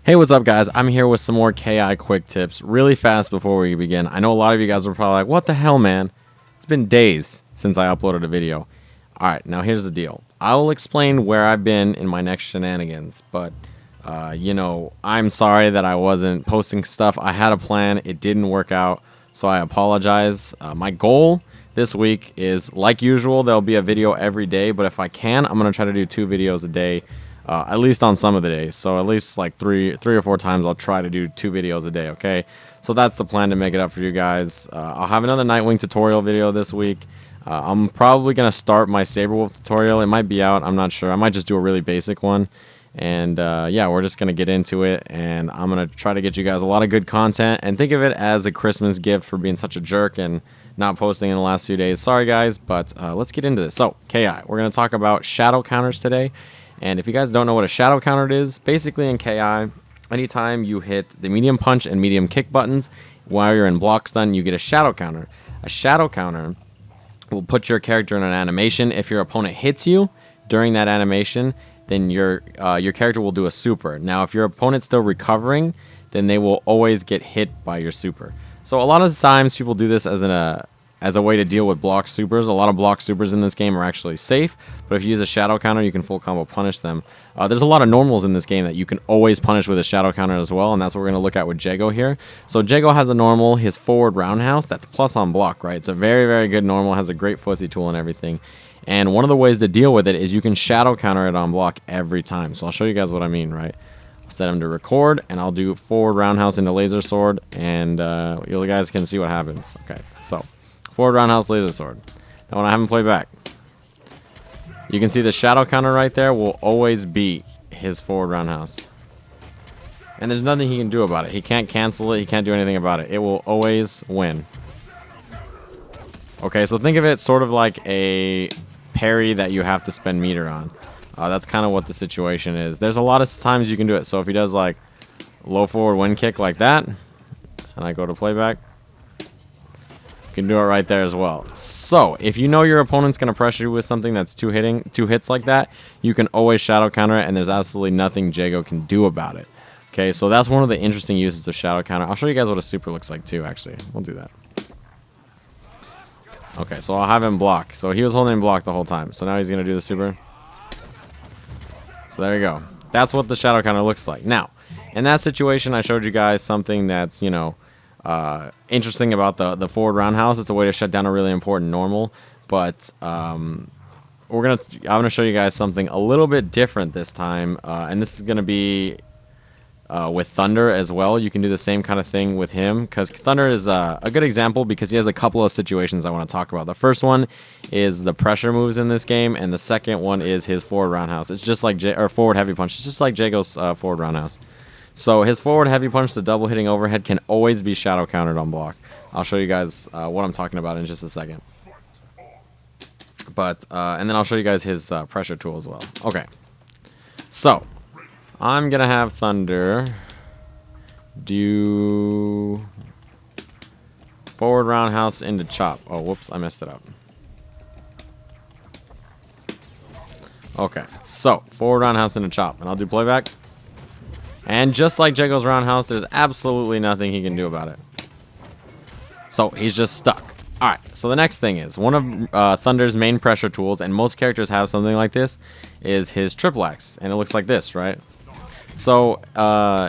Hey, what's up, guys? I'm here with some more KI quick tips really fast before we begin. I know a lot of you guys are probably like, what the hell, man? It's been days since I uploaded a video. Alright, now here's the deal. I will explain where I've been in my next shenanigans, but, I'm sorry that I wasn't posting stuff. I had a plan. It didn't work out, so I apologize. My goal this week is, like usual, there'll be a video every day, but if I can, I'm going to try to do 2 videos a day. At least on some of the days. So at least like three or four times I'll try to do 2 videos a day, okay? So that's the plan to make it up for you guys. I'll have another Nightwing tutorial video this week. I'm probably going to start my Saberwolf tutorial. It might be out. I'm not sure. I might just do a really basic one. And yeah, we're just going to get into it. And I'm going to try to get you guys a lot of good content. And think of it as a Christmas gift for being such a jerk and not posting in the last few days. Sorry, guys, but let's get into this. So, KI, we're going to talk about shadow counters today. And if you guys don't know what a shadow counter is, basically in KI, anytime you hit the medium punch and medium kick buttons while you're in block stun, you get a shadow counter. A shadow counter will put your character in an animation. If your opponent hits you during that animation, then your character will do a super. Now, if your opponent's still recovering, then they will always get hit by your super. So a lot of times people do this as a way to deal with block supers. A lot of block supers in this game are actually safe, but if you use a shadow counter, you can full combo punish them. There's a lot of normals in this game that you can always punish with a shadow counter as well, and that's what we're going to look at with Jago here. So Jago has a normal, his forward roundhouse, that's plus on block, right? It's a very, very good normal, has a great footsie tool and everything. And one of the ways to deal with it is you can shadow counter it on block every time. So I'll show you guys what I mean, right? I'll set him to record, and I'll do forward roundhouse into laser sword, and you guys can see what happens. Okay, so forward roundhouse laser sword. Now when I have him play back, you can see the shadow counter right there will always beat his forward roundhouse. And there's nothing he can do about it. He can't cancel it. He can't do anything about it. It will always win. Okay, so think of it sort of like a parry that you have to spend meter on. That's kind of what the situation is. There's a lot of times you can do it. So if he does like low forward wind kick like that, and I go to playback, you can do it right there as well. So if you know your opponent's going to pressure you with something that's two hits like that, you can always shadow counter it, and there's absolutely nothing Jago can do about it. Okay, so that's one of the interesting uses of shadow counter. I'll show you guys what a super looks like too, actually. We'll do that. Okay, so I'll have him block. So he was holding block the whole time. So now he's going to do the super. So there you go. That's what the shadow counter looks like. Now, in that situation, I showed you guys something that's, interesting about the forward roundhouse. It's a way to shut down a really important normal. But I'm gonna show you guys something a little bit different this time. And this is going to be with Thunder as well. You can do the same kind of thing with him, because Thunder is a good example because he has a couple of situations I want to talk about. The first one is the pressure moves in this game, and the second one is his forward roundhouse. It's just like forward heavy punch. It's just like Jago's forward roundhouse. So his forward heavy punch, the double hitting overhead, can always be shadow countered on block. I'll show you guys what I'm talking about in just a second. But and then I'll show you guys his pressure tool as well. Okay, so I'm gonna have Thunder do forward roundhouse into chop. Oh, whoops, I messed it up. Okay, so forward roundhouse into chop, and I'll do playback. And just like Jago's roundhouse, there's absolutely nothing he can do about it. So he's just stuck. Alright, so the next thing is, one of Thunder's main pressure tools, and most characters have something like this, is his triple X. And it looks like this, right? So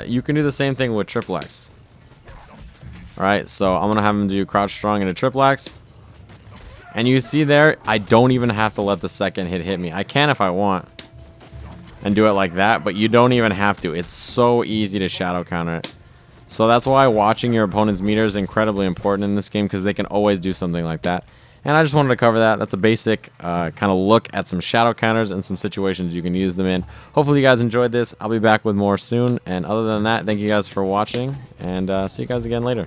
you can do the same thing with triple X. Alright, so I'm going to have him do crouch strong into triple X. And you see there, I don't even have to let the second hit me. I can if I want and do it like that, but you don't even have to. It's so easy to shadow counter it. So that's why watching your opponent's meter is incredibly important in this game, because they can always do something like that. And I just wanted to cover that. That's a basic kind of look at some shadow counters and some situations you can use them in. Hopefully you guys enjoyed this. I'll be back with more soon. And other than that, thank you guys for watching, and see you guys again later.